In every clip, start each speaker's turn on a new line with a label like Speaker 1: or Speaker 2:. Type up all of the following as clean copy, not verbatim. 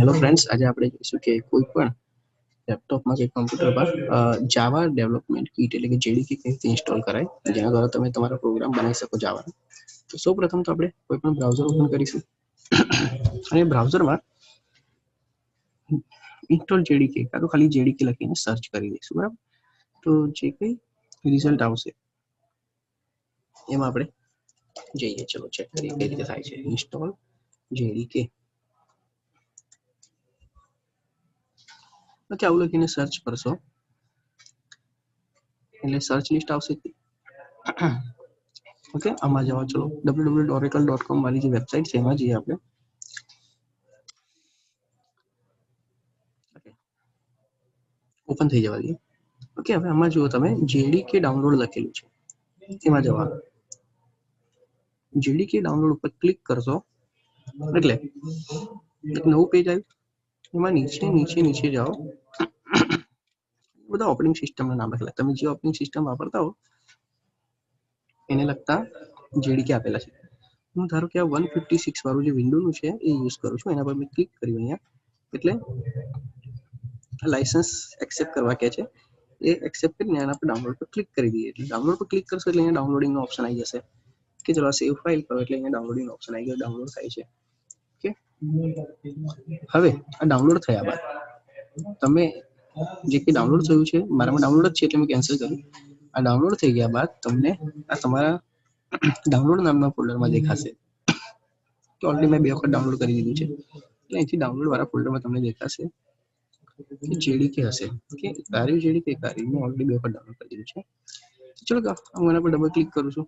Speaker 1: Hello friends, આજે આપણે જોઈશું કે કોઈ પણ લેપટોપમાં કે કમ્પ્યુટર પર જાવા ડેવલપમેન્ટ કીટ એટલે કે જેડીકે કઈ રીતે ઇન્સ્ટોલ કરાય, જેના દ્વારા તમે તમારો પ્રોગ્રામ બનાવી શકો જાવાનો. તો સૌપ્રથમ તો આપણે કોઈ પણ બ્રાઉઝર ઓપન કરીશું અને બ્રાઉઝરમાં ઇન્સ્ટોલ જેડીકે કાં તો ખાલી જેડીકે લખીને સર્ચ કરી દઈશું. બરાબર, તો જે કંઈ રિઝલ્ટ આવશે એમાં આપણે જઈએ. ચલો ચેક કરીએ કઈ રીતે થાય છે ઇન્સ્ટોલ જેડીકે. ઓકે, આવું લખીને સર્ચ કરશો એટલે સર્ચ લિસ્ટ આવશે. ઓકે, આમાં જવા. ચલો www.oracle.com વાળી જે વેબસાઇટ છે એમાં જઈએ આપણે. ઓપન થઈ જવા દઈએ. ઓકે, હવે આમાં જુઓ તમે જેડીકે ડાઉનલોડ લખેલું છે, એમાં જવાનું. જેડીકે ડાઉનલોડ ઉપર ક્લિક કરશો એટલે એક નવું પેજ આવ્યું. એમાં નીચે જાઓ. બધા ઓપરેટિંગ સિસ્ટમના નામ લખેલા. તમે જે ઓપરેટિંગ સિસ્ટમ વાપરતા હો એને લગતા જેડીકે આપેલા છે. હું ધારો કે આ 156 વાળું જે વિન્ડોનું છે એ યુઝ કરું છું. એના પર મેં ક્લિક કર્યું અહીંયા, એટલે લાયસન્સ એક્સેપ્ટ કરવા કે છે એ એક્સેપ્ટ કરીને એના પર ડાઉનલોડ પર ક્લિક કરી દઈએ. એટલે ડાઉનલોડ પર ક્લિક કરશો એટલે અહીંયા ડાઉનલોડિંગનો ઓપ્શન આવી જશે કે ચલો સેવ ફાઇલ કરો, એટલે અહીંયા ડાઉનલોડિંગનો ઓપ્શન આવી ગયો, ડાઉનલોડ થાય છે. ઓકે, હવે આ ડાઉનલોડ થયા બાદ તમે જે કે ડાઉનલોડ થયું છે, મારામાં ડાઉનલોડ જ છે એટલે મેં કેન્સલ કર્યું. આ ડાઉનલોડ થઈ ગયા બાદ તમને આ તમારા ડાઉનલોડ નામના ફોલ્ડરમાં દેખાશે કે ઓલરેડી મેં 2 વખત ડાઉનલોડ કરી દીધું છે. એટલે અહીંથી ડાઉનલોડ વાળા ફોલ્ડરમાં તમને દેખાશે કે જેડીકે હશે કે કાર્ય જેડીકે કાર્ય મેં ઓલરેડી 2 વખત ડાઉનલોડ કરી દીધું છે. ચલો હું એના પર ડબલ ક્લિક કરું છું.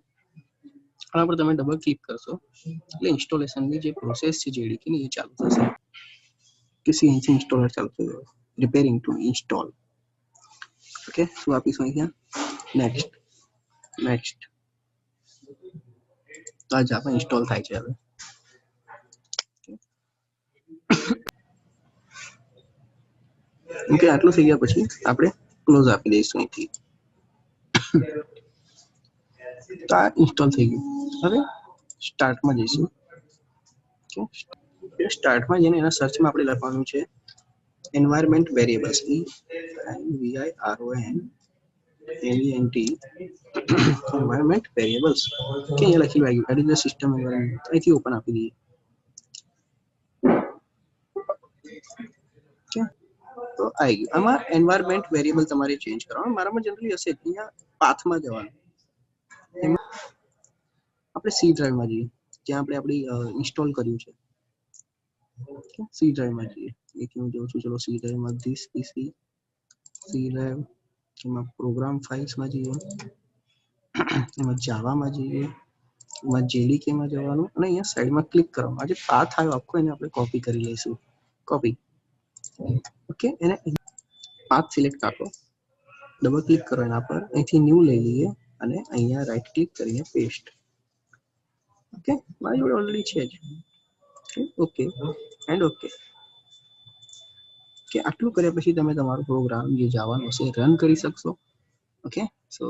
Speaker 1: આના પર તમે ડબલ ક્લિક કરશો એટલે ઇન્સ્ટોલેશનની જે પ્રોસેસ છે જેડીકેની એ ચાલુ થશે. કે સીએનસી ઇન્સ્ટોલર ચાલુ થઈ ગયો, રિપેરિંગ ટુ ઇન્સ્ટોલ. ઓકે, શું આપીશું અહીંયા? નેક્સ્ટ. તો આ જાવા ઇન્સ્ટોલ થાય છે. હવે ઓકે, આટલું થઈ ગયા પછી આપણે ક્લોઝ આપી દઈશું અહીંથી. તો આ ઇન્સ્ટોલ થઈ ગયું. હવે સ્ટાર્ટમાં જઈશું. ઓકે, સ્ટાર્ટમાં જઈને એના સર્ચમાં આપણે લખવાનું છે environment variables, ENVIRONMENT environment variables. કે અહીંયા લખેલું આવ્યું એટ ધ સિસ્ટમ એન્વાયરમેન્ટ. અહીંથી ઓપન આપી દઈએ. તો આવી ગયું. આમાં એન્વાયરમેન્ટ વેરિયેબલ તમારે ચેન્જ કરવાનું. મારામાં જનરલી હશે અહીંયા પાથમાં જવાનું. એમાં આપણે સી ડ્રાઈવમાં જઈએ, જ્યાં આપણે આપણી ઇન્સ્ટોલ કર્યું છે. સી ડ્રાઈવમાં જઈએ. એક હું જોઉં છું. ચલો સી ડ્રાઈવમાં ધીસ પીસી સી ડ્રાઈવ, એમાં પ્રોગ્રામ ફાઇલ્સમાં જઈએ, એમાં જાવામાં જઈએ, એમાં જેડીકેમાં જવાનું અને અહીંયા સાઈડમાં ક્લિક કરવાનું. આ જે પાથ આવ્યો આખો એને આપણે કોપી કરી લઈશું. કોપી. ઓકે, એને પાથ સિલેક્ટ આપો, ડબલ ક્લિક કરો એના પર, અહીંથી ન્યૂ લઈ લઈએ અને અહીંયા રાઈટ ક્લિક કરીને પેસ્ટ. ઓકે, મારી જોડે ઓલરેડી છે જ. Okay and okay. કે આટલું કર્યા પછી તમે તમારો પ્રોગ્રામ જે જાવાનો છે રન કરી શકશો. ઓકે, સો